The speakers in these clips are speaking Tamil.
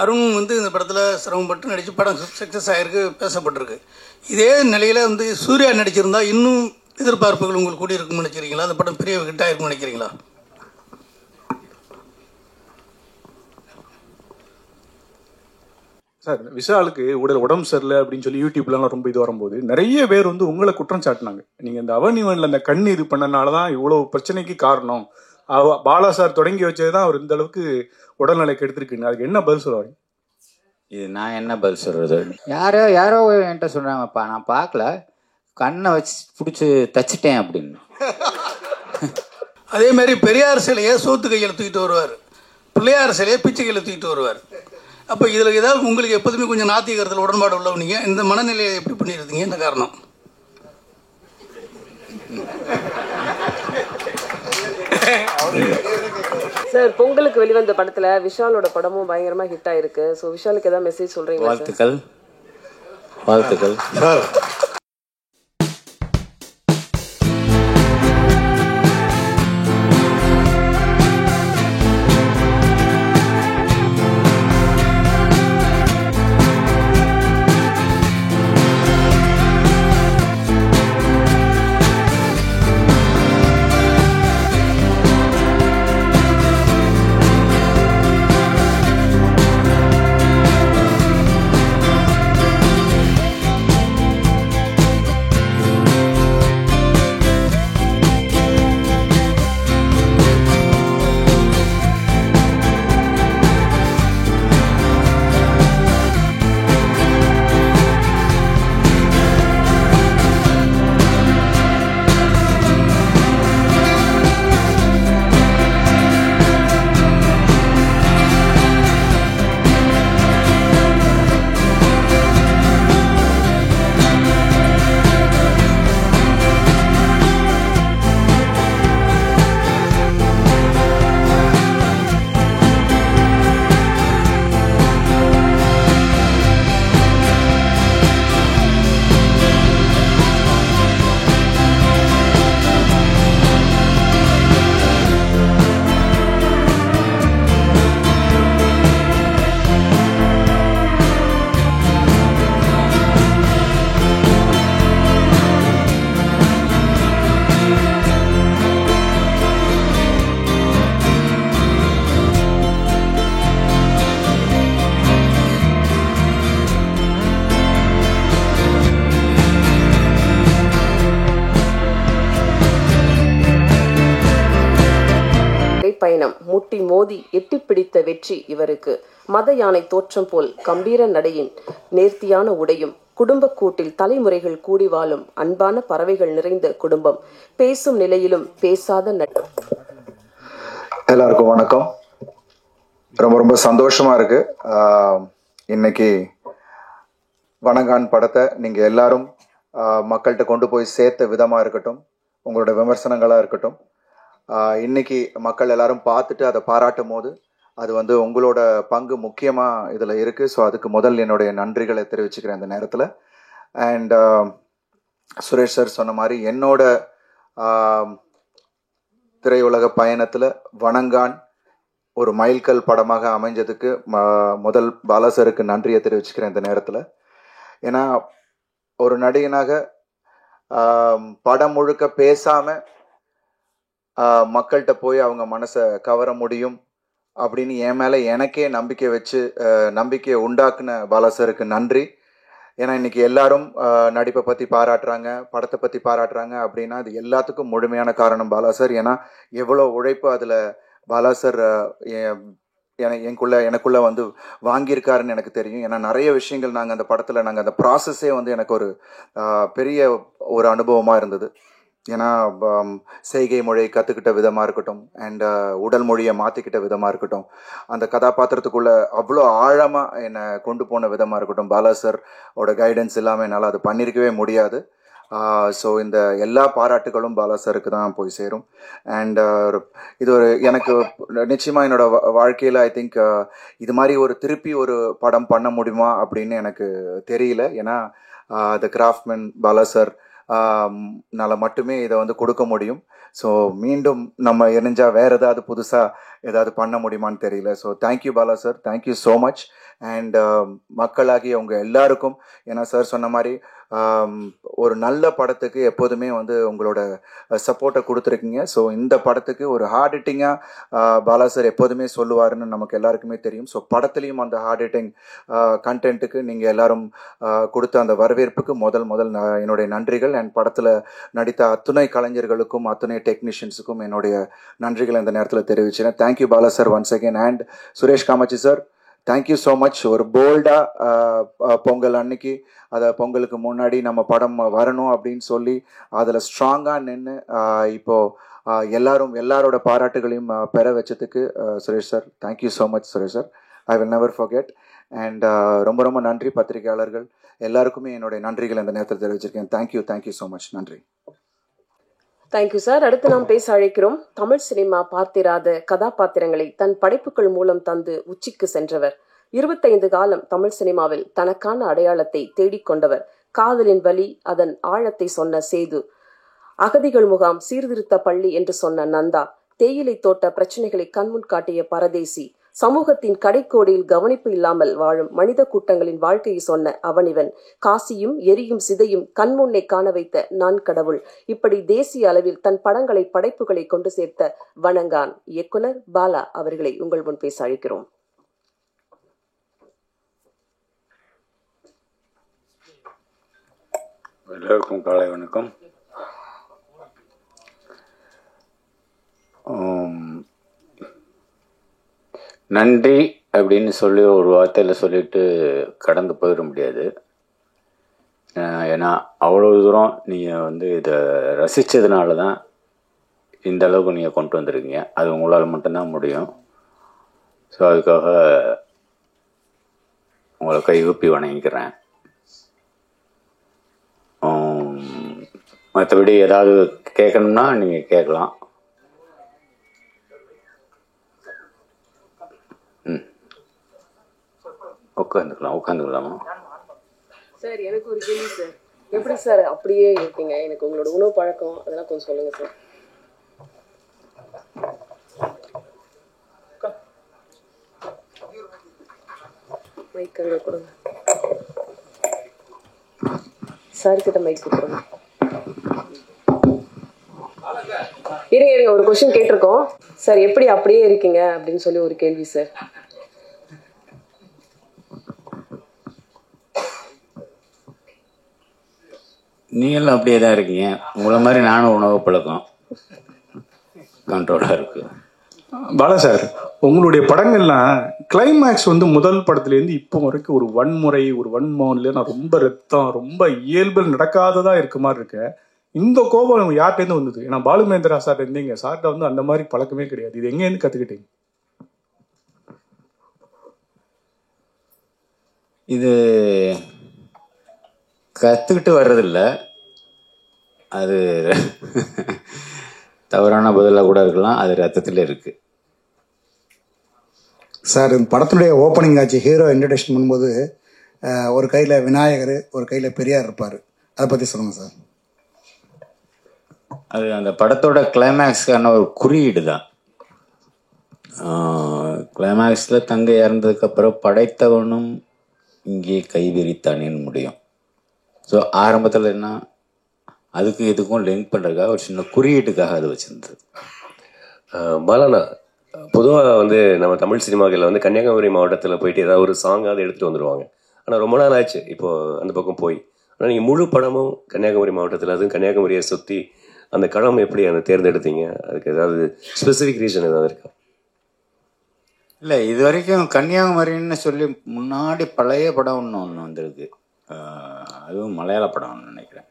அருண் இந்த படத்தில் சிரமப்பட்டு நடித்து படம் சக்ஸஸ் ஆகிருக்கு, பேசப்பட்டிருக்கு. இதே நிலையில் சூர்யா நடிச்சிருந்தா இன்னும் எதிர்பார்ப்புகள் உங்களுக்கு கூடி இருக்கும்னு நினைக்கிறீங்களா? அந்த படம் பெரிய ஹிட் ஆகிருக்கும்னு நினைக்கிறீங்களா? சார், விஷாலுக்கு உடம்பு சரியில்லை அப்படின்னு சொல்லி யூடியூப்லாம் ரொம்ப இது வரும்போது நிறைய பேர் உங்களை குற்றம் சாட்டினாங்க. நீங்க இந்த அவனிவன்ல அந்த கண் இது பண்ணனாலதான் இவ்வளவு பிரச்சனைக்கு காரணம், பாலா சார் தொடங்கி வச்சதுதான் அவர் இந்த அளவுக்கு உடல்நிலை கெடுத்திருக்குன்னு. அதுக்கு என்ன பதில் சொல்லுவாங்க? இது நான் என்ன பதில் சொல்றது? யாரோ என்கிட்ட சொல்றாங்கப்பா, நான் பார்க்கல, கண்ணை வச்சு பிடிச்சி தச்சிட்டேன் அப்படின்னு. அதே மாதிரி பெரியார் சிலையை சோத்து கையில் தூக்கிட்டு வருவார், பிள்ளையார் சிலையை பிச்சை கையில் தூக்கிட்டு வருவார். அப்போ இதில் ஏதாவது உங்களுக்கு எப்போதுமே கொஞ்சம் நாத்திகரத்தில் உடன்பாடு உள்ளவங்க இந்த மனநிலையை எப்படி பண்ணியிருந்தீங்க? என்ன காரணம்? சார், பொங்கலுக்கு வெளிவந்த படத்துல விஷாலோட படமும் பயங்கரமா ஹிட் ஆயிருக்கு. ஸோ விஷாலுக்கு ஏதாவது மெசேஜ் சொல்றீங்களா? வாழ்த்துக்கள் சார். பயணம் முட்டி மோதி எட்டி பிடித்த வெற்றி இவருக்கு. மத யானை தோற்றம் போல் கம்பீர நடையின் நேர்த்தியான உடையும், குடும்ப கூட்டில் தலைமுறைகள் கூடி வாழும் அன்பான பறவைகள் நிறைந்த குடும்பம், பேசும் நிலையிலும் பேசாத எல்லாருக்கும் வணக்கம். ரொம்ப ரொம்ப சந்தோஷமா இருக்கு. இன்னைக்கு வணங்கான் படத்தை நீங்க எல்லாரும் மக்கள்கிட்ட கொண்டு போய் சேர்த்த விதமா இருக்கட்டும், உங்களோட விமர்சனங்களா இருக்கட்டும், இன்னைக்கு மக்கள் எல்லாரும் பார்த்துட்டு அதை பாராட்டும் போது அது உங்களோட பங்கு முக்கியமா இதுல இருக்கு. ஸோ அதுக்கு முதல் என்னுடைய நன்றிகளை தெரிவிச்சுக்கிறேன் இந்த நேரத்தில். அண்ட் சுரேஷ் சார் சொன்ன மாதிரி என்னோட திரையுலக பயணத்துல வணங்கான் ஒரு மைல்கல் படமாக அமைஞ்சதுக்கு முதல் பாலா சாருக்கு நன்றியை தெரிவிச்சுக்கிறேன் இந்த நேரத்தில். ஏன்னா ஒரு நடிகனாக படம் முழுக்க பேசாம மக்கள்கிட்ட போய் அவங்க மனசை கவர முடியும் அப்படின்னு என் மேலே எனக்கே நம்பிக்கையை உண்டாக்குன பாலா சாருக்கு நன்றி. ஏன்னா இன்னைக்கு எல்லாரும் நடிப்பை பற்றி பாராட்டுறாங்க, படத்தை பற்றி பாராட்டுறாங்க அப்படின்னா அது எல்லாத்துக்கும் முழுமையான காரணம் பாலா சார். ஏன்னா எவ்வளோ உழைப்பு அதில் பாலா சார் எனக்குள்ள வாங்கியிருக்காருன்னு எனக்கு தெரியும். ஏன்னா நிறைய விஷயங்கள் நாங்கள் அந்த படத்தில் அந்த ப்ராசஸே எனக்கு ஒரு பெரிய ஒரு அனுபவமாக இருந்தது. ஏன்னா செய்கை மொழியை கற்றுக்கிட்ட விதமாக இருக்கட்டும், அண்ட் உடல் மொழியை மாற்றிக்கிட்ட விதமாக இருக்கட்டும், அந்த கதாபாத்திரத்துக்குள்ளே அவ்வளோ ஆழமாக என்னை கொண்டு போன விதமாக இருக்கட்டும், பாலா சார் ஓட கைடன்ஸ் இல்லாமல் என்னால் அது பண்ணியிருக்கவே முடியாது. ஸோ இந்த எல்லா பாராட்டுகளும் பாலா சாருக்கு தான் போய் சேரும். அண்ட் இது எனக்கு நிச்சயமாக என்னோட வாழ்க்கையில் ஐ திங்க் இது மாதிரி திருப்பி ஒரு படம் பண்ண முடியுமா அப்படின்னு எனக்கு தெரியல. ஏன்னா த கிராஃப்ட்மேன் பாலா சார், னால மட்டுமே இதை வந்து கொடுக்க முடியும். ஸோ மீண்டும் நம்ம இணைஞ்சா வேற ஏதாவது புதுசாக ஏதாவது பண்ண முடியுமான்னு தெரியல. So thank you Bala sir, thank you so much. And மக்களாகிய உங்கள் எல்லாருக்கும், ஏன்னா சார் சொன்ன மாதிரி ஒரு நல்ல படத்துக்கு எப்போதுமே வந்து உங்களோட சப்போர்ட்டை கொடுத்துருக்கீங்க. ஸோ இந்த படத்துக்கு ஒரு ஹார்ட் ஹிட்டிங்காக பாலா சார் எப்போதுமே சொல்லுவாருன்னு நமக்கு எல்லாருக்குமே தெரியும். ஸோ படத்துலேயும் அந்த ஹார்ட் ஹிட்டிங் கண்டென்ட்டுக்கு நீங்கள் எல்லாரும் கொடுத்த அந்த வரவேற்புக்கு முதல் என்னுடைய நன்றிகள். அண்ட் படத்தில் நடித்த அத்துணை கலைஞர்களுக்கும் அத்துணை டெக்னீஷியன்ஸுக்கும் என்னுடைய நன்றிகளை இந்த நேரத்தில் தெரிவிச்சேன். Thank you Bala sir once again. And Suresh Kamatchi sir, thank you so much. ஒரு போல்டாக பொங்கல் அன்னைக்கு, அதை பொங்கலுக்கு முன்னாடி நம்ம படம் வரணும் அப்படின்னு சொல்லி அதில் ஸ்ட்ராங்காக நின்று இப்போது எல்லாரோட பாராட்டுகளையும் பெற வச்சதுக்கு Suresh sir, thank you so much Suresh sir. I will never forget. And ரொம்ப நன்றி பத்திரிகையாளர்கள் எல்லாருக்குமே என்னுடைய நன்றிகள் இந்த நேரத்தில் தெரிவிச்சிருக்கேன். Thank you so much. நன்றி. Thank you sir. அடுத்து நாம் பேச அழைக்கிறோம் தமிழ் சினிமா பார்த்திராத கதாபாத்திரங்களை தன் படைப்புகள் மூலம் தந்து உச்சிக்கு சென்றவர். 25 காலம் தமிழ் சினிமாவில் தனக்கான அடையாளத்தை தேடிக்கொண்டவர். காதலின் வலி, அதன் ஆழத்தை சொன்ன சேது, அகதிகள் முகாம், சீர்திருத்த பள்ளி என்று சொன்ன நந்தா, தேயிலை தோட்ட பிரச்சனைகளை கண்முன் காட்டிய பரதேசி, சமூகத்தின் கடைக்கோடியில் கவனிப்பு இல்லாமல் வாழும் மனித கூட்டங்களின் வாழ்க்கையை சொன்ன அவனிவன், காசியும் எரியும் சிதையும் கண்முன்னே காண வைத்த நான் கடவுள், இப்படி தேசிய அளவில் தன் படங்களை படைப்புகளை கொண்டு சேர்த்த வணங்கான் இயக்குனர் பாலா அவர்களை உங்கள் முன் பேச அழைக்கிறோம். எல்லோருக்கும் காலை வணக்கம். நன்றி அப்படின்னு சொல்லி ஒரு வார்த்தையில் சொல்லிட்டு கடந்து போயிட முடியாது. ஏன்னா அவ்வளோ தூரம் நீங்கள் வந்து இதை ரசித்ததுனால தான் இந்த அளவுக்கு நீங்கள் கொண்டு வந்திருக்கீங்க. அது உங்களால் மட்டும்தான் முடியும். ஸோ அதுக்காக உங்களை கைகூப்பி வணங்கிக்கிறேன். மற்றபடி ஏதாவது கேட்கணும்னா நீங்கள் கேட்கலாம். உட்காந்துக்கலாமா சார்? எனக்கு ஒரு கேள்வி சார். எப்படி சார் அப்படியே இருக்கீங்க? எனக்கு உங்களோட உணவு பழக்கம் அதெல்லாம் கொஞ்சம் சொல்லுங்க சார். மைக் அங்கே கொடுங்க சார், கிட்ட மைக் கொடுங்க. இருங்க ஒரு கொஸ்டின் கேட்டிருக்கோம் சார். எப்படி அப்படியே இருக்கீங்க அப்படின்னு சொல்லி ஒரு கேள்வி சார். நீங்களும் அப்படியே தான் இருக்கீங்க. உங்களை மாதிரி நானும் உணவு பழக்கம் கண்ட்ரோலாக இருக்கு. பாலா சார், உங்களுடைய படங்கள்லாம் கிளைமேக்ஸ் வந்து முதல் படத்துலேருந்து இப்போ வரைக்கும் ஒரு வன்முறை, ஒரு வன்மோன்ல நான் ரொம்ப ரத்தம், ரொம்ப இயல்பில் நடக்காததா இருக்க மாதிரி இருக்க. இந்த கோபம் யார்கிட்டேருந்து வந்தது? ஏன்னா பாலுமேந்திரா சார் இருந்தீங்க, சார்கிட்ட வந்து அந்த மாதிரி பழக்கமே கிடையாது. இது எங்கேருந்து கற்றுக்கிட்டீங்க? இது கற்றுக்கிட்டு வர்றதில்ல, அது தவறான பதிலாக கூட இருக்கலாம். அது ரத்தத்தில் இருக்கு சார். இந்த படத்துடைய ஓப்பனிங் ஆச்சு, ஹீரோ இன்ட்ரடக்ஷன் பண்ணும்போது ஒரு கையில் விநாயகர் ஒரு கையில் பெரியார் இருப்பார். அதை பற்றி சொல்லுங்கள் சார். அது அந்த படத்தோட கிளைமேக்ஸ்க்கான ஒரு குறியீடு தான். கிளைமேக்ஸில் தங்கை இறந்ததுக்கப்புறம் படைத்தவனும் இங்கே கைவிரித்தானேன்னு முடியும். ஸோ ஆரம்பத்தில் என்ன, அதுக்கு இதுக்கும் லிங்க் பண்ணுறதுக்காக ஒரு சின்ன குறியீட்டுக்காக அது வச்சுருந்தது. பாலானா, பொதுவாக வந்து நம்ம தமிழ் சினிமாக்களில் வந்து கன்னியாகுமரி மாவட்டத்தில் போயிட்டு ஏதாவது ஒரு சாங்காவது எடுத்துகிட்டு வந்துடுவாங்க. ஆனால் ரொம்ப நாள் ஆச்சு இப்போது அந்த பக்கம் போய். ஆனால் நீங்கள் முழு படமும் கன்னியாகுமரி மாவட்டத்தில், அதுவும் கன்னியாகுமரியை சுற்றி அந்த களம் எப்படி அந்த தேர்ந்தெடுத்தீங்க? அதுக்கு ஏதாவது ஸ்பெசிஃபிக் ரீசன் ஏதாவது இருக்கா? இல்லை, இது வரைக்கும் கன்னியாகுமரின்னு சொல்லி முன்னாடி பழைய படம் ஒன்று வந்திருக்கு. அதுவும் மலையாள படம்னு நினைக்கிறேன்.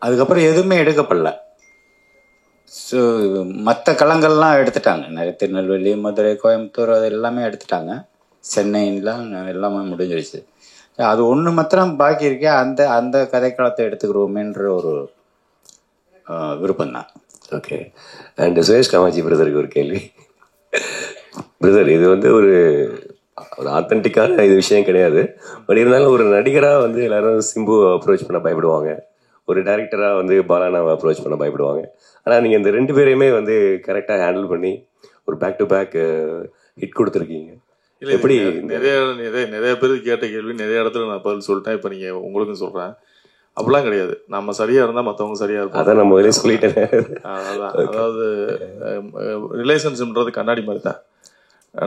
அதுக்கப்புறம் எதுவுமே எடுக்கப்படல. ஸோ மற்ற களங்கள்லாம் எடுத்துட்டாங்க. நிறைய திருநெல்வேலி, மதுரை, கோயம்புத்தூர் அது எல்லாமே எடுத்துட்டாங்க. சென்னைலாம் எல்லாமே முடிஞ்சிருச்சு. அது ஒன்று மாத்திரம் பாக்கி இருக்கே, அந்த கதைக்களத்தை எடுத்துக்கிறோமேன்ற ஒரு விருப்பம்தான். ஓகே. அண்ட் சுரேஷ் காமாட்சி பிரதருக்கு ஒரு கேள்வி. பிரதர், இது வந்து ஒரு ஒரு ஆத்தென்டிக்கான இது விஷயம் கிடையாது. பட் இருந்தாலும் ஒரு நடிகராக வந்து எல்லாரும் சிம்பு அப்ரோச் பண்ண பயப்படுவாங்க, ஒரு டைரக்டராக வந்து பாலானாவை அப்ரோச் பண்ண பயப்படுவாங்க. ஆனால் நீங்கள் இந்த 2 பேரையுமே வந்து கரெக்டாக ஹேண்டில் பண்ணி ஒரு பேக் டு பேக் ஹிட் கொடுத்துருக்கீங்க. இல்லை எப்படி நிறைய பேர் கேட்ட கேள்வி நிறைய இடத்துல நான் பதில் சொல்லிட்டேன். இப்போ நீங்கள் உங்களுக்கும் சொல்கிறேன், அப்படிலாம் கிடையாது. நம்ம சரியாக இருந்தால் மற்றவங்க சரியாக இருக்கும். அதான் நம்ம முதலே சொல்லிட்டேன். அதான், அதாவது ரிலேஷன்ஷிப்ன்றது கண்ணாடி மாதிரி தான்.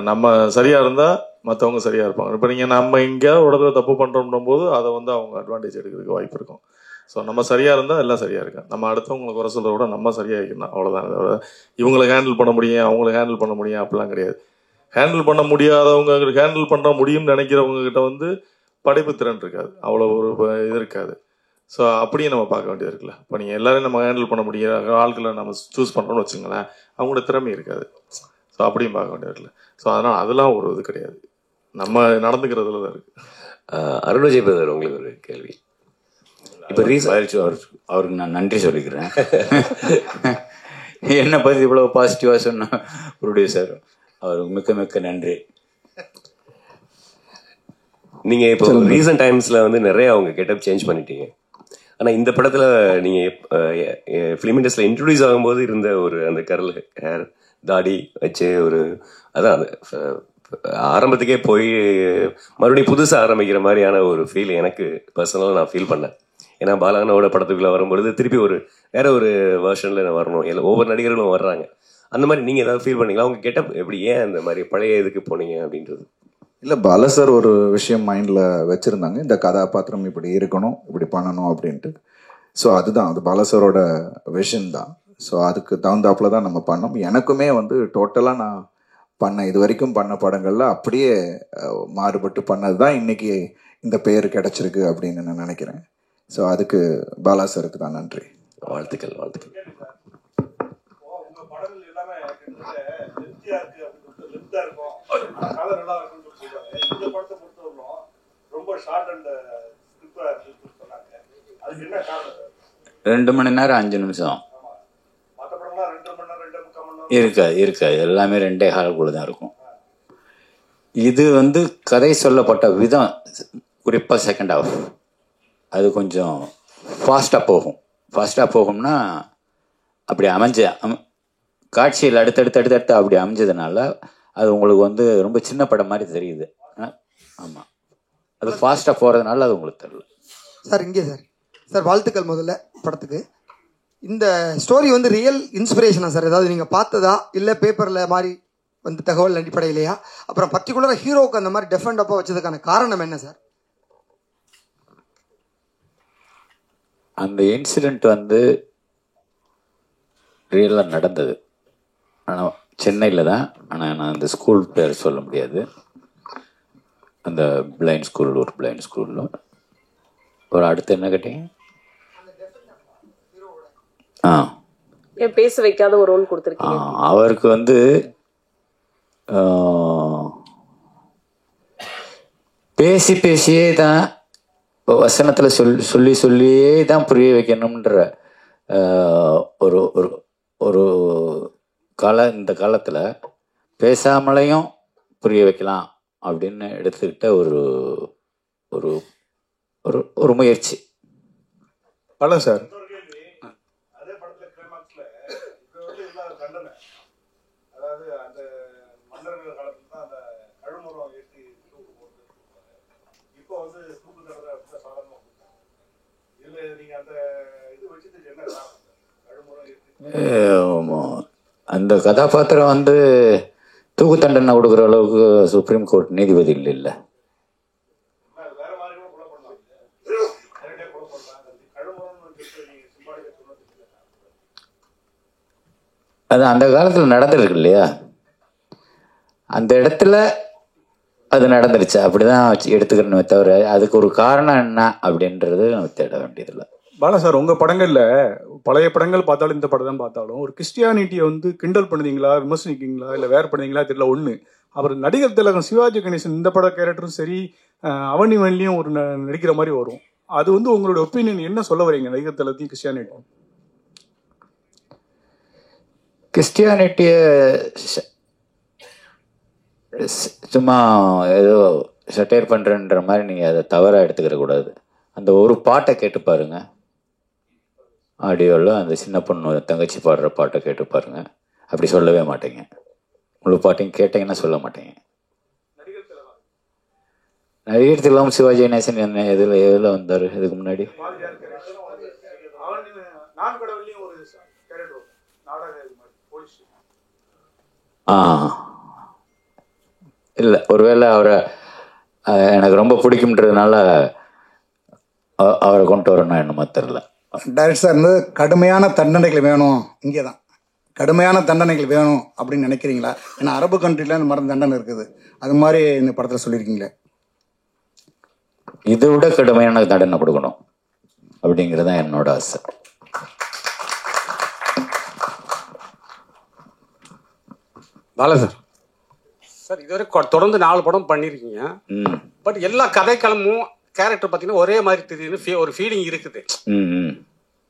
நம்ம சரியாக இருந்தால் மற்றவங்க சரியாக இருப்பாங்க. இப்போ நீங்கள் நம்ம எங்கேயாவது ஒரு இடத்துல தப்பு பண்ணுறோம் போது அதை வந்து அவங்க அட்வான்டேஜ் எடுக்கிறதுக்கு வாய்ப்பு இருக்கும். ஸோ நம்ம சரியாக இருந்தால் எல்லாம் சரியாக இருக்கும். நம்ம அடுத்தவங்களை குறை சொல்கிறத விட நம்ம சரியாக இருக்கணும், அவ்வளோதான். இவங்களை ஹேண்டில் பண்ண முடியும், அவங்களை ஹேண்டில் பண்ண முடியும் அப்படிலாம் கிடையாது. ஹேண்டில் பண்ண முடியாதவங்க ஹேண்டில் பண்ண முடியும்னு நினைக்கிறவங்க கிட்ட வந்து படைப்பு திறன் இருக்காது, அவ்வளோ ஒரு இது இருக்காது. ஸோ அப்படியும் நம்ம பார்க்க வேண்டியது இருக்குல்ல. இப்போ நீங்கள் எல்லாரையும் நம்ம ஹேண்டில் பண்ண முடியாத ஆட்களை நம்ம சூஸ் பண்ணுறோம்னு வச்சுங்களேன், அவங்களோட திறமை இருக்காது. ஸோ அப்படியும் பார்க்க வேண்டியது இருக்குல்ல. ஸோ அதனால் அதெல்லாம் ஒரு இது கிடையாது, நம்ம நடந்துக்கிறதுல தான் இருக்குது. அருண் பிரதர், உங்களுக்கு ஒரு கேள்வி. இப்போ அவருக்கு நான் நன்றி சொல்லிக்கிறேன். என்னை பற்றி இவ்வளோ பாசிட்டிவாக சொன்ன ப்ரொடியூசர், அவருக்கு மிக்க மிக்க நன்றி. நீங்க இப்போ ரீசன்ட் டைம்ஸ்ல வந்து நிறைய அவங்க கெட்டப் சேஞ்ச் பண்ணிட்டீங்க. ஆனா இந்த படத்துல நீங்க ஃபிலிம் இண்டஸ்ட்ரியில இன்ட்ரோடியூஸ் ஆகும்போது இருந்த ஒரு அந்த கர்ல் ஹேர் தாடி வச்சு ஒரு அதான் ஆரம்பத்துக்கே போய் மறுபடியும் புதுசாக ஆரம்பிக்கிற மாதிரியான ஒரு ஃபீல் எனக்கு பர்சனலாக நான் ஃபீல் பண்ணேன். ஏன்னா பாலானோட படத்துக்குள்ள வரும்பொழுது திருப்பி வேற ஒரு வெர்ஷன்ல வரணும், ஒவ்வொரு நடிகர்களும் வர்றாங்க. அந்த மாதிரி நீங்க ஏதாவது ஃபீல் பண்ணீங்களா? அவங்க கெட்டப் எப்படி, ஏன் அந்த மாதிரி பழைய இதுக்கு போனீங்க அப்படின்றது? இல்லை, பாலா சார் ஒரு விஷயம் மைண்டில் வச்சுருந்தாங்க, இந்த கதாபாத்திரம் இப்படி இருக்கணும், இப்படி பண்ணணும் அப்படின்ட்டு. ஸோ அதுதான், அது பாலா சாரோட விஷன் தான். ஸோ அதுக்கு தகுந்தாப்புல தான் நம்ம பண்ணோம். எனக்குமே வந்து டோட்டலாக நான் இது வரைக்கும் பண்ண படங்களில் அப்படியே மாறுபட்டு பண்ணது தான் இன்னைக்கு இந்த பேர் கிடைச்சிருக்கு அப்படின்னு நான் நினைக்கிறேன். ஸோ அதுக்கு பாலா சாருக்கு தான் நன்றி. வாழ்த்துக்கள், வாழ்த்துக்கள். ரெண்டு மணி நேரம் 5 நிமிஷம் இருக்காது. எல்லாமே 2.25 தான் இருக்கும். இது வந்து கதை சொல்லப்பட்ட விதம், குறிப்பாக செகண்ட் ஹாஃப் அது கொஞ்சம் ஃபாஸ்ட்டாக போகும்னா அப்படி காட்சியில் அடுத்தடுத்து அப்படி அமைஞ்சதுனால அது உங்களுக்கு வந்து ரொம்ப சின்ன படம் மாதிரி தெரியுது. ஆமாம், அது ஃபாஸ்ட்டாக போகிறதுனால அது உங்களுக்கு தெரியல. சார் இங்கே சார் வாழ்த்துக்கள் முதல்ல படத்துக்கு. இந்த ஸ்டோரி வந்து ரியல் இன்ஸ்பிரேஷனா சார்? ஏதாவது நீங்கள் பார்த்ததா, இல்லை பேப்பரில் மாதிரி வந்து தகவல் அடிப்படையிலையா? அப்புறம் பர்டிகுலராக ஹீரோவுக்கு அந்த மாதிரி டெஃபெண்டப்பாக வச்சதுக்கான காரணம் என்ன சார்? அந்த இன்சிடெண்ட் வந்து ரியலாக நடந்தது. ஆனால் சென்னையில் தான். ஆனால் நான் அந்த ஸ்கூல் பேர் சொல்ல முடியாது. அந்த பிளைண்ட் ஸ்கூல், ஒரு பிளைண்ட் ஸ்கூலில் ஒரு அடுத்து என்ன கேட்டீங்க? பேச வைக்காத ஒரு ரோல் கொடுத்துருக்கீங்க. அவருக்கு வந்து பேசியே தான் வசனத்தில் சொல்லியே தான் புரிய வைக்கணும்ன்ற ஒரு ஒரு இந்த காலத்தில் பேசாமலையும் புரிய வைக்கலாம் அப்படின்னு எடுத்துக்கிட்ட ஒரு ஒரு முயற்சி. பல சார் அந்த கதாபாத்திரம் வந்து தூக்கு தண்டனை கொடுக்குற அளவுக்கு சுப்ரீம் கோர்ட் நீதிபதி இல்லை. அது அந்த காலத்தில் நடந்திருக்கு இல்லையா? அந்த இடத்துல அது நடந்துருச்சு, அப்படிதான் எடுத்துக்கணுமே தவிர அதுக்கு ஒரு காரணம் என்ன அப்படின்றது நம்ம தேட வேண்டியதில்லை. பாலா சார், உங்க படங்கள்ல பழைய படங்கள் பார்த்தாலும் இந்த படம் தான் பார்த்தாலும் ஒரு கிறிஸ்டியானிட்டியை வந்து கிண்டல் பண்ணுவீங்களா, விமர்சனிக்கீங்களா, இல்லை வேற பண்ணுவீங்களா தெரியல. ஒன்று, அப்புறம் நடிகர் திலகம் சிவாஜி கணேசன் இந்த பட கேரக்டரும் சரி, அவனிவன்லையும் ஒரு நடிக்கிற மாதிரி வரும். அது வந்து உங்களோட ஒப்பீனியன் என்ன சொல்ல வரீங்க நடிகர் திலகத்தையும் கிறிஸ்டியானிட்டியும்? கிறிஸ்டியானிட்டியை சும்மா ஏதோ சட்டையர் பண்ணுறன்ற மாதிரி நீங்கள் அதை தவறாக எடுத்துக்கிற கூடாது. அந்த ஒரு பாட்டை கேட்டு பாருங்க, ஆடியோவில் அந்த சின்ன பொண்ணு தங்கச்சி பாடுற பாட்டை கேட்டு பாருங்க. அப்படி சொல்லவே மாட்டீங்க. முழு பாட்டையும் கேட்டீங்கன்னா சொல்ல மாட்டீங்க. நடிகர் திலகம் சிவாஜி கணேசன் என்ன எதில் வந்தார் இதுக்கு முன்னாடி? இல்லை, ஒருவேளை அவரை எனக்கு ரொம்ப பிடிக்கும்ன்றதுனால அவரை கொண்டு வரணும் என்னமோ தெரில. டைரக்டர் சார் வந்து கடுமையான தண்டனைகள் வேணும், இங்கே தான் கடுமையான தண்டனைகள் வேணும் அப்படின்னு நினைக்கிறீங்களா? ஏன்னா அரபு கண்ட்ரில இந்த மாதிரி தண்டனை இருக்குது, அது மாதிரி இந்த படத்தில் சொல்லியிருக்கீங்களே. இதை விட கடுமையான தண்டனை கொடுக்கணும் அப்படிங்கிறது தான் என்னோட ஆசை. பாலா சார், சார் இதுவரை தொடர்ந்து 4 படம் பண்ணியிருக்கீங்க. பட் எல்லா கதைக்களமும் கேரக்டர் பார்த்தீங்கன்னா ஒரே மாதிரி திடீர்னு ஒரு ஃபீலிங் இருக்குது.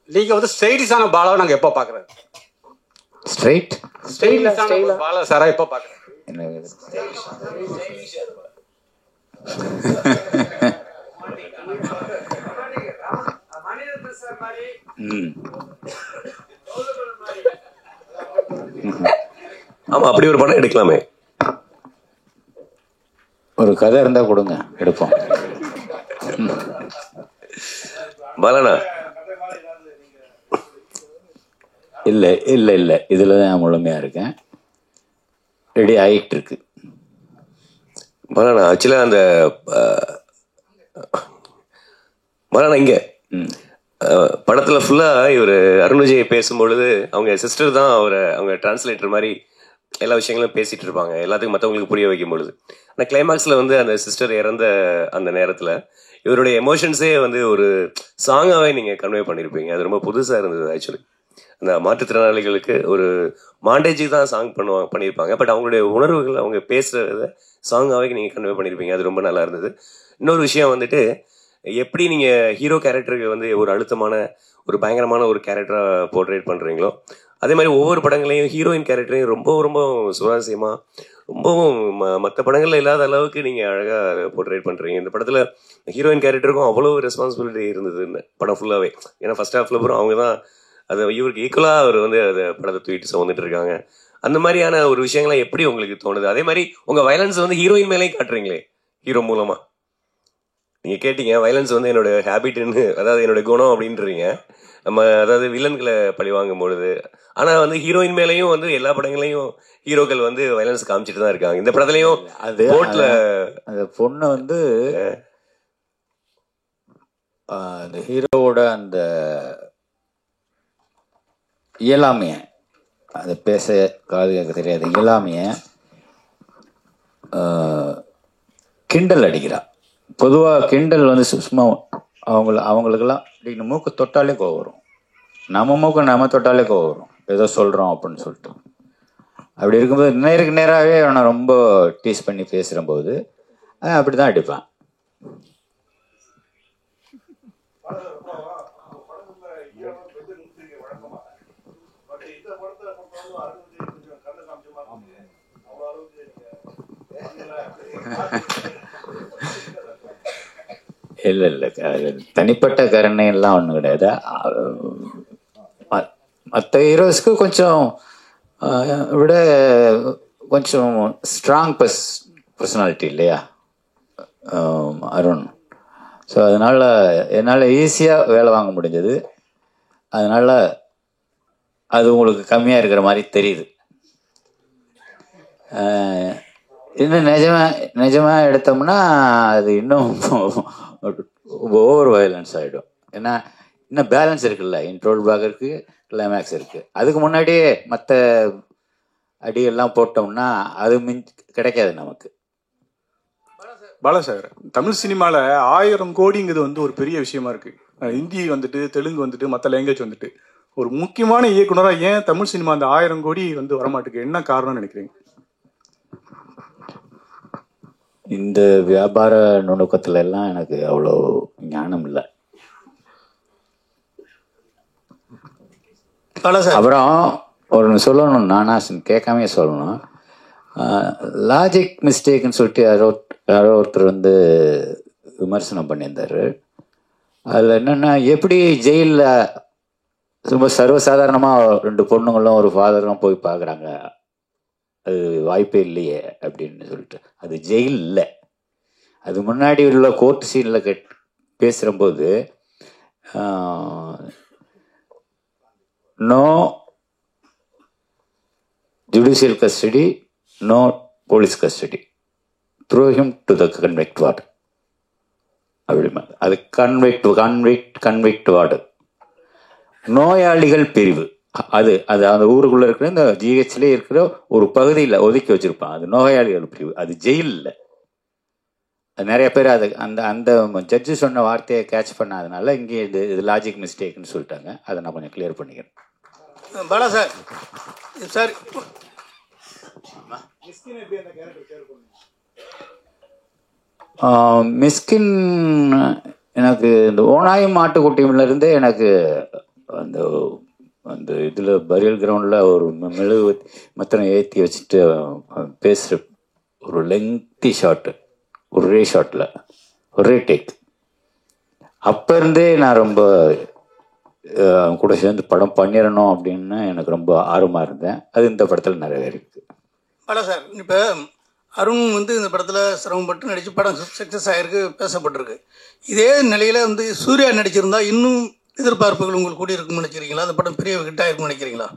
நீங்கள் வந்து ஸ்டைலிஷான பாலாவை நாங்கள் எப்போ பார்க்குறது? ஸ்டைலிஷான பாலா சாரா எப்போ பார்க்குறது? ஆமா, அப்படி ஒரு படம் எடுக்கலாமே. ஒரு கதை இருந்தா கொடுங்க, எடுப்போம். பாலனா இல்லை இல்லை இல்லை, இதில் தான் முழுமையாக இருக்கேன். ரெடி ஆகிட்டு இருக்கு. பாலனா ஆக்சுவலாக அந்த பாலனா இங்கே படத்தில் ஃபுல்லாக இவர் அருண்விஜய் பேசும்பொழுது அவங்க சிஸ்டர் தான் அவங்க டிரான்ஸ்லேட்டர் மாதிரி எல்லா விஷயங்களும் பேசிகிட்டு இருப்பாங்க, எல்லாத்துக்கும் மற்றவங்களுக்கு புரிய வைக்கும் பொழுது. ஆனால் கிளைமேக்ஸில் வந்து அந்த சிஸ்டர் இறந்த அந்த நேரத்தில் இவருடைய எமோஷன்ஸே வந்து ஒரு சாங்காகவே நீங்கள் கன்வே பண்ணியிருப்பீங்க. அது ரொம்ப புதுசாக இருந்தது. ஆக்சுவலி அந்த மாற்றுத்திறனாளிகளுக்கு ஒரு மாண்டேஜி தான் சாங் பண்ணியிருப்பாங்க, பட் அவங்களுடைய உணர்வுகள் அவங்க பேசுகிறத சாங்காகவே நீங்கள் கன்வே பண்ணியிருப்பீங்க. அது ரொம்ப நல்லா இருந்தது. இன்னொரு விஷயம் வந்துட்டு, எப்படி நீங்கள் ஹீரோ கேரக்டருக்கு வந்து ஒரு அழுத்தமான ஒரு பயங்கரமான ஒரு கேரக்டராக போர்ட்ரேட் பண்ணுறீங்களோ, அதே மாதிரி ஒவ்வொரு படங்களையும் ஹீரோயின் கேரக்டரையும் ரொம்ப ரொம்ப சுவாரஸ்யமாக ரொம்பவும் மற்ற படங்களில் இல்லாத அளவுக்கு நீங்கள் அழகாக போர்ட்ரேட் பண்ணுறீங்க. இந்த படத்தில் ஹீரோயின் கேரக்டருக்கும் அவ்வளோ ரெஸ்பான்சிபிலிட்டி இருந்தது படம் ஃபுல்லாகவே. ஏன்னா ஃபர்ஸ்ட் ஹாஃபில் அப்புறம் அவங்க தான் அதை இவருக்கு ஈக்குவலாக அவர் வந்து அதை படத்தை தூக்கிட்டு சுமந்துட்டு இருக்காங்க. அந்த மாதிரியான ஒரு விஷயங்கள்லாம் எப்படி உங்களுக்கு தோணுது? அதே மாதிரி உங்கள் வயலன்ஸ் வந்து ஹீரோயின் மேலேயும் காட்டுறீங்களே ஹீரோ மூலமாக. நீங்கள் கேட்டீங்க வயலன்ஸ் வந்து என்னோட ஹேபிட்னு, அதாவது என்னோட குணம் அப்படின்றீங்க. நம்ம அதாவது வில்லன்களை பழி வாங்கும் பொழுது, ஆனால் வந்து ஹீரோயின் மேலேயும் வந்து எல்லா படங்களையும் ஹீரோக்கள் வந்து வயலன்ஸ் காமிச்சிட்டு தான் இருக்காங்க. இந்த படத்துலையும் அது போட்ல அந்த பொண்ணு வந்து அந்த ஹீரோவோட அந்த இயலாமைய, அதை பேச காது கேட்க தெரியாது இயலாமைய கிண்டல் அடிக்கிறா. பொதுவாக கிண்டல் வந்து சும்மா அவங்களுக்கெல்லாம் அப்படின்னு மூக்கு தொட்டாலே கோவம் வரும். நம்ம மூக்கு நம்ம தொட்டாலே கோவம் வரும், ஏதோ சொல்கிறோம் அப்படின்னு சொல்லிட்டு. அப்படி இருக்கும்போது நேருக்கு நேராகவே அவனை ரொம்ப டீஸ் பண்ணி பேசுகிற போது அப்படி தான் அடிப்பான். இல்லை இல்லை, தனிப்பட்ட கருணை எல்லாம் ஒன்றும் கிடையாது. மற்ற ஹீரோஸ்க்கு கொஞ்சம் விட கொஞ்சம் ஸ்ட்ராங் பர்சனாலிட்டி இல்லையா அருண். ஸோ அதனால் என்னால் ஈஸியாக வேலை வாங்க முடிஞ்சது. அதனால் அது உங்களுக்கு கம்மியாக இருக்கிற மாதிரி தெரியுது. இன்னும் நிஜமாக எடுத்தோம்னா அது இன்னும் ஓவர் வயலன்ஸ் ஆகிடும். ஏன்னா இன்னும் பேலன்ஸ் இருக்குல்ல, இன்ட்ரோல் பிளாக் இருக்குது, கிளைமேக்ஸ் இருக்குது. அதுக்கு முன்னாடியே மற்ற அடியெல்லாம் போட்டோம்னா அது கிடைக்காது நமக்கு. பாலாசாகர், தமிழ் சினிமாவில் 1000 கோடிங்கிறது வந்து ஒரு பெரிய விஷயமா இருக்கு. ஹிந்தி வந்துட்டு, தெலுங்கு வந்துட்டு, மற்ற லாங்குவேஜ் வந்துட்டு, ஒரு முக்கியமான இயக்குனராக ஏன் தமிழ் சினிமா அந்த 1000 கோடி வந்து வரமாட்டுக்கு என்ன காரணம்னு நினைக்கிறீங்க? இந்த வியாபார நுணுக்கத்துல எல்லாம் எனக்கு அவ்வளோ ஞானம் இல்லை. அப்புறம் ஒரு சொல்லணும், நானா கேட்காமே சொல்லணும். லாஜிக் மிஸ்டேக்னு சொல்லிட்டு யாரோ ஒருத்தர் வந்து விமர்சனம் பண்ணியிருந்தார். அதில் என்னென்னா, எப்படி ஜெயிலில் ரொம்ப சர்வசாதாரணமாக 2 பொண்ணுங்களும் ஒரு ஃபாதரும் போய் பார்க்குறாங்க, அது வாய்ப்பே இல்லையே அப்படின்னு சொல்லிட்டு. அது ஜெயில் இல்லை, அது முன்னாடி உள்ள கோர்ட் சீனில் பேசுகிறம்போது no judicial custody, no police custody, throw him to the convict ward அப்படிமா. அது கன்விக்ட் வார்டு, நோயாளிகள் பிரிவு. அது அந்த ஊருக்குள்ள இருக்கிற இந்த ஜிஹெச்லேயே இருக்கிற ஒரு பகுதியில் ஒதுக்கி வச்சிருப்பான், அது நோயாளிகள் பிரிவு, அது ஜெயில் இல்லை. நிறைய பேர் அது அந்த ஜட்ஜு சொன்ன வார்த்தையை கேட்ச் பண்ணாதனால இங்கே இது லாஜிக் மிஸ்டேக்னு சொல்லிட்டாங்க. அதை நான் கொஞ்சம் கிளியர் பண்ணிக்கிறேன். பாலா சார், சார் மிஸ்கின் எனக்கு இந்த ஓனாயும் மாட்டுக்குட்டியிலிருந்தே எனக்கு அந்த அந்த இதில் பரியல் கிரவுண்டில் ஒரு மெழுகு மத்தனை ஏற்றி வச்சுட்டு பேசுகிற ஒரு லெங்க்தி ஷாட்டு, ஒரே ஷாட்டில் ஒரே டேக், அப்போ இருந்தே நான் ரொம்ப கூட சேர்ந்து படம் பண்ணிடணும் அப்படின்னு எனக்கு ரொம்ப ஆர்வமாக இருந்தேன். அது இந்த படத்தில் நிறைவேறிருக்கு. பாலா சார், இப்போ அருண் வந்து இந்த படத்தில் சிரமப்பட்டு நடித்து படம் சக்ஸஸ் ஆகிருக்கு, பேசப்பட்டிருக்கு. இதே நிலையில் வந்து சூர்யா நடிச்சிருந்தா இன்னும் எதிர்பார்ப்புகள் உங்களுக்கு கூடி இருக்குன்னு நினைக்கிறீங்களா? அந்த படம் பெரிய ஹிட் ஆயிருக்குன்னு நினைக்கிறீங்களா?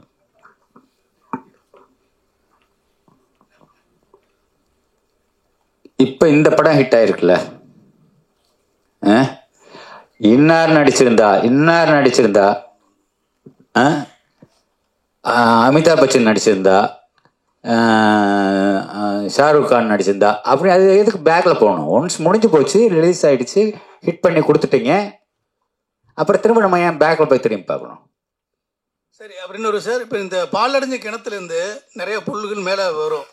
இப்போ இந்த படம் ஹிட் ஆயிருக்குல்ல, இன்னார் நடிச்சிருந்தா அமிதாப் பச்சன் நடிச்சிருந்தா, ஷாருக் கான் நடிச்சிருந்தா, அப்படி அது எதுக்கு பேக்கில் போகணும்? ஒன்ஸ் முடிஞ்சு போச்சு, ரிலீஸ் ஆகிடுச்சு, ஹிட் பண்ணி கொடுத்துட்டீங்க, அப்புறம் திரும்ப நம்ம ஏன் பேக்கில் போய் திரும்பி பார்க்கணும்? சரி, அப்படின்னு ஒரு சார், இப்போ இந்த பாலடைஞ்ச கிணத்துலேருந்து நிறைய பொருள்கள் மேலே வரும்,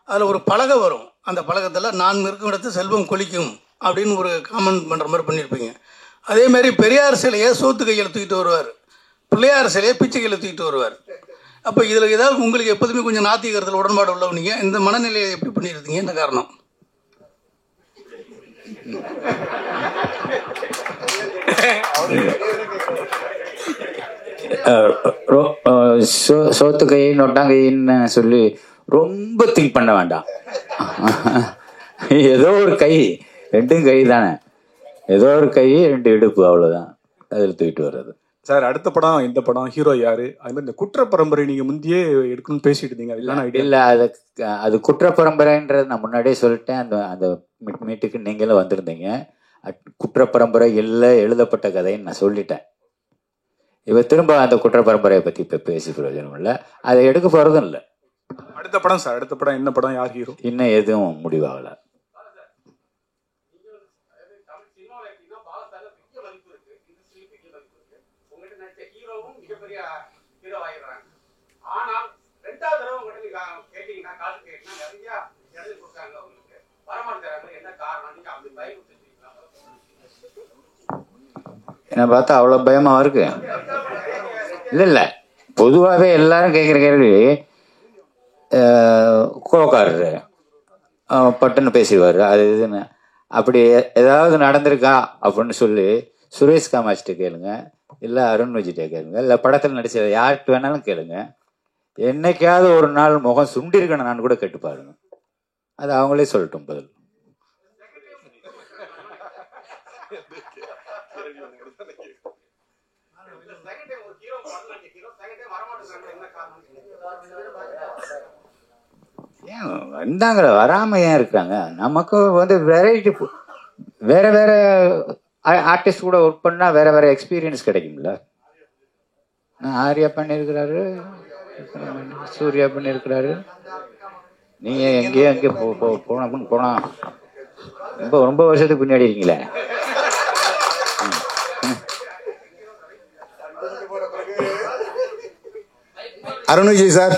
அதில் ஒரு பலகை வரும், அந்த பலகத்தில் நான் இருக்கும் இடத்து செல்வம் கொளிக்கும் அப்படின்னு ஒரு காமெண்ட் பண்ணுற மாதிரி பண்ணியிருப்பீங்க. அதேமாதிரி பெரியார் சிலையை சோத்து கையில் தூக்கிட்டு வருவார், பிள்ளையார் சிலையை பிச்சை கையில் தூக்கிட்டு வருவார். அப்போ இதில் ஏதாவது உங்களுக்கு எப்போதுமே கொஞ்சம் நாத்திகரத்தில் உடன்பாடு உள்ளவங்க, இந்த மனநிலையை எப்படி பண்ணியிருந்தீங்க? என்ன காரணம்? சோத்து கை நொட்டாங்கைன்னு சொல்லி ரொம்ப திங்க் பண்ண வேண்டாம். ஏதோ ஒரு கை, 2 கை தானே, ஏதோ ஒரு கை 2 இடுப்பு, அவ்வளோதான், அதில் தூக்கிட்டு வர்றது. சார், அடுத்த படம் இந்த படம் ஹீரோ யாரு? அது மாதிரி இந்த குற்ற பரம்பரை நீங்க முந்தையே எடுக்கணும்னு பேசிட்டு இருந்தீங்க, இல்லை அது குற்ற பரம்பரைன்றது நான் முன்னாடியே சொல்லிட்டேன். அந்த மீட்டுக்கு நீங்களும் வந்திருந்தீங்க. குற்ற பரம்பரை இல்லை, எழுதப்பட்ட கதைன்னு நான் சொல்லிட்டேன். இப்போ திரும்ப அந்த குற்ற பரம்பரையை பற்றி இப்போ பேசி பிரயோஜனம் இல்லை, அதை எடுக்க போகிறதும் இல்லை. அடுத்த படம் சார், அடுத்த படம் என்ன படம், யார் ஹீரோ? இன்னும் எதுவும் முடிவாகலை. என்ன பார்த்தா அவ்வளோ பயமாக இருக்கு? இல்லை, பொதுவாகவே எல்லாரும் கேட்குற கேள்வி, கோவக்காரரு பட்டுன்னு பேசிடுவார், அது இதுன்னு. அப்படி ஏதாவது நடந்திருக்கா அப்படின்னு சொல்லி சுரேஷ் காமாட்சிட்ட கேளுங்க, இல்லை அருண் விஜய்கிட்ட கேளுங்க, இல்லை படத்தில் நடிச்ச யார்கிட்ட வேணாலும் கேளுங்க. என்னைக்காவது ஒரு நாள் முகம் சுண்டிருக்கணும் நான் கூட கேட்டு பாருங்க, அது அவங்களே சொல்லட்டும் பதில். ஏன் வந்தாங்க, வராம ஏன் இருக்காங்க? நமக்கு வந்து வெரைட்டி, வேற வேற ஆர்டிஸ்ட் கூட ஒர்க் பண்ணா வேற வேற எக்ஸ்பீரியன்ஸ் கிடைக்கும்ல. ஆர்யா பண்ணியிருக்கிறாரு, சூர்யா பண்ணியிருக்கிறாரு, நீங்க எங்கேயோ எங்கே போனா ரொம்ப வருஷத்துக்கு பின்னாடி இருக்கீங்களே. அருண் விஜய் சார்,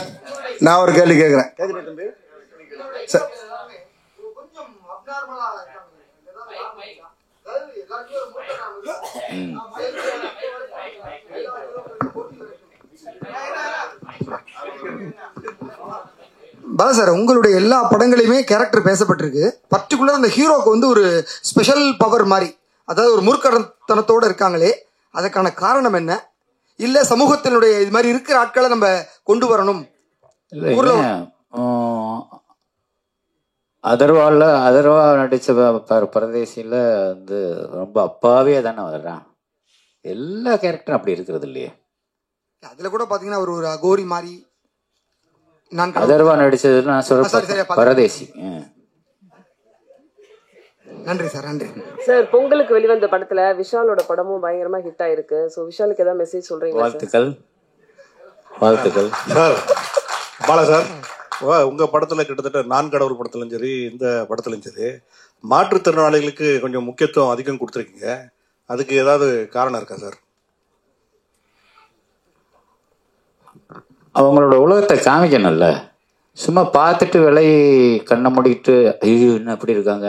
நான் ஒரு கேள்வி கேட்குறேன். பாலா சார், உங்களுடைய எல்லா படங்களையுமே கேரக்டர் பேசப்பட்டிருக்கு. பர்டிகுலர் அந்த ஹீரோக்கு வந்து ஒரு ஸ்பெஷல் பவர் மாதிரி, அதாவது ஒரு மூர்க்கத்தனத்தோடு இருக்காங்களே, அதுக்கான காரணம் என்ன? இல்லை சமூகத்தினுடைய இது மாதிரி இருக்கிற ஆட்களை நம்ம கொண்டு வரணும்? அதர்வா நடித்த பரதேசியில் வந்து ரொம்ப அப்பாவே தானே வர்றான். எல்லா கேரக்டரும் அப்படி இருக்கிறது இல்லையே. அதில் கூட பார்த்தீங்கன்னா ஒரு அகோரி மாதிரி அதர்வா நடிச்சது நான் சொல்ற பரதேசி. நன்றி சார், நன்றி சார். பொங்கலுக்கு வெளிவந்த படத்துல விஷாலோட படமும் பயங்கரமா ஹிட் ஆயிருக்கு. ஸோ விஷாலுக்கு ஏதாவது மெசேஜ் சொல்றீங்களா? வாழ்த்துக்கள் சார். பாலா சார், உங்க படத்துல கிட்டத்தட்ட நான் கடவுள் படத்துலையும் சரி, இந்த படத்துலையும் சரி, மாற்றுத்திறனாளிகளுக்கு கொஞ்சம் முக்கியத்துவம் அதிகம் கொடுத்துருக்கீங்க. அதுக்கு ஏதாவது காரணம் இருக்கா சார்? அவங்களோட உலகத்தை காமிக்கணும்ல. சும்மா பார்த்துட்டு விலை கண்ணை மூடிட்டு ஐயோ என்ன அப்படி இருக்காங்க,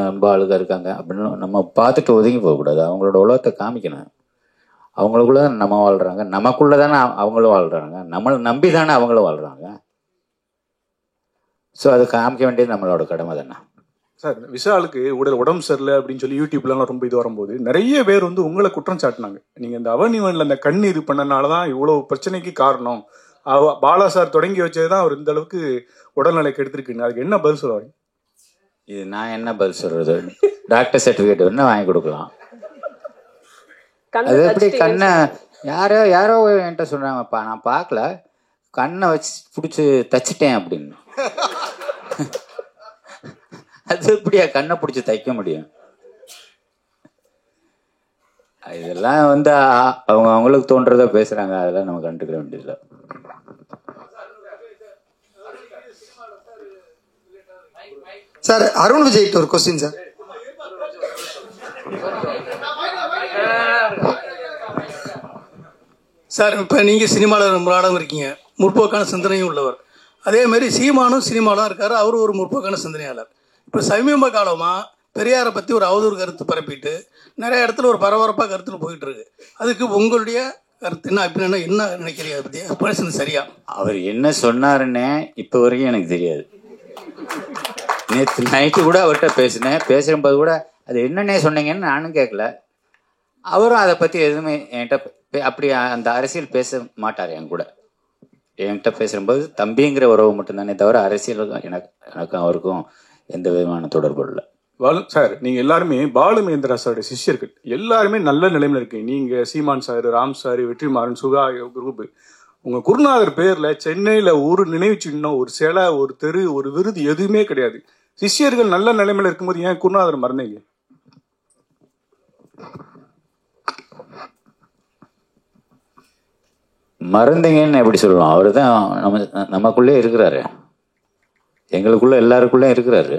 ரொம்ப அழுகா இருக்காங்க அப்படின்னு நம்ம பார்த்துட்டு ஒதுங்கி போகக்கூடாது. அவங்களோட உலகத்தை காமிக்கணும். அவங்களுக்குள்ள தானே நம்ம வாழ்றாங்க, நமக்குள்ள தானே அவங்களும் வாழ்றாங்க, நம்மளை நம்பி தானே அவங்களும் வாழ்றாங்க. ஸோ அது காமிக்க வேண்டியது நம்மளோட கடமை தானே. சார், விஷாலுக்கு உடம்பு சரியில்லை அப்படின்னு சொல்லி யூடியூப்லாம் ரொம்ப இது வரும்போது நிறைய பேர் வந்து உங்களை குற்றம் சாட்டினாங்க. நீங்க இந்த அவனிவன்ல அந்த கண் இது பண்ணனாலதான் இவ்வளவு பிரச்சனைக்கு காரணம், பாலா சார் தொடங்கி வச்சதுதான் அவர் இந்த அளவுக்கு உடல்நிலை கெடுத்திருக்குன்னு. அதுக்கு என்ன பதில் சொல்லுவாங்க? இது நான் என்ன பதில் சொல்றது? டாக்டர் சர்டிபிகேட் வேணா வாங்கி கொடுக்கலாம். அது எப்படி கண்ணை யாரோ என்கிட்ட சொல்றாங்கப்பா, நான் பார்க்கல, கண்ணை வச்சு பிடிச்சி தச்சிட்டேன் அப்படின்னு. அது எப்படியா கண்ணை பிடிச்சி தைக்க முடியும்? இதெல்லாம் வந்து அவங்களுக்கு தோன்றத பேசுறாங்க, அதெல்லாம் நம்ம கண்டுக்கிற வேண்டியதில்லை. சார், அருண் விஜய்க்கு ஒரு கொஸ்டின் சார். சார், இப்போ நீங்கள் சினிமாவில் ரொம்ப நாடம் இருக்கீங்க, முற்போக்கான சிந்தனையும் உள்ளவர். அதே மாதிரி சீமானும் சினிமாவில் இருக்காரு, அவரும் ஒரு முற்போக்கான சிந்தனையாளர். இப்போ சமீப காலமாக பெரியாரை பற்றி ஒரு அவதூறு கருத்து பரப்பிட்டு நிறைய இடத்துல ஒரு பரபரப்பாக கருத்தில் போயிட்டு இருக்கு. அதுக்கு உங்களுடைய கருத்து என்ன? அப்படின்னா என்ன நினைக்கிறீங்க அதை பற்றி? பேசுறது சரியா? அவர் என்ன சொன்னாருன்னு இப்போ வரைக்கும் எனக்கு தெரியாது. நேற்று நைட்டு கூட அவர்கிட்ட பேசும்போது கூட அது என்னன்னே சொன்னீங்கன்னு நானும் கேட்கல. அவரும் அதை பற்றி எதுவுமே என்கிட்ட அப்படி அந்த அரசியல் பேச மாட்டார். என்கிட்ட பேசும்போது தம்பிங்கிற உறவு மட்டும்தானே தவிர அரசியல் எனக்கும் அவருக்கும் எந்த விதமான தொடர்பு இல்லை. சார், நீங்க எல்லாருமே பாலுமகேந்திரா சாரோட சிஷ்யர்கள், எல்லாருமே நல்ல நிலைமையில இருக்கீங்க. நீங்க சீமான் சார், ராம் சார், வெற்றிமாறன், சுகா குரூப், உங்க குருநாதர் பேர்ல சென்னையில ஒரு நினைவு சின்னம், ஒரு சிலை, ஒரு தெரு, ஒரு விருது எதுவுமே கிடையாது. சிஷ்யர்கள் நல்ல நிலைமையில இருக்கும்போது ஏன் குருநாதர் மறந்தீங்க? மறந்தீங்கன்னு எப்படி சொல்லலாம்? அவரு தான் நமக்குள்ளே இருக்கிறாரு, எங்களுக்குள்ள எல்லாருக்குள்ளே இருக்கிறாரு.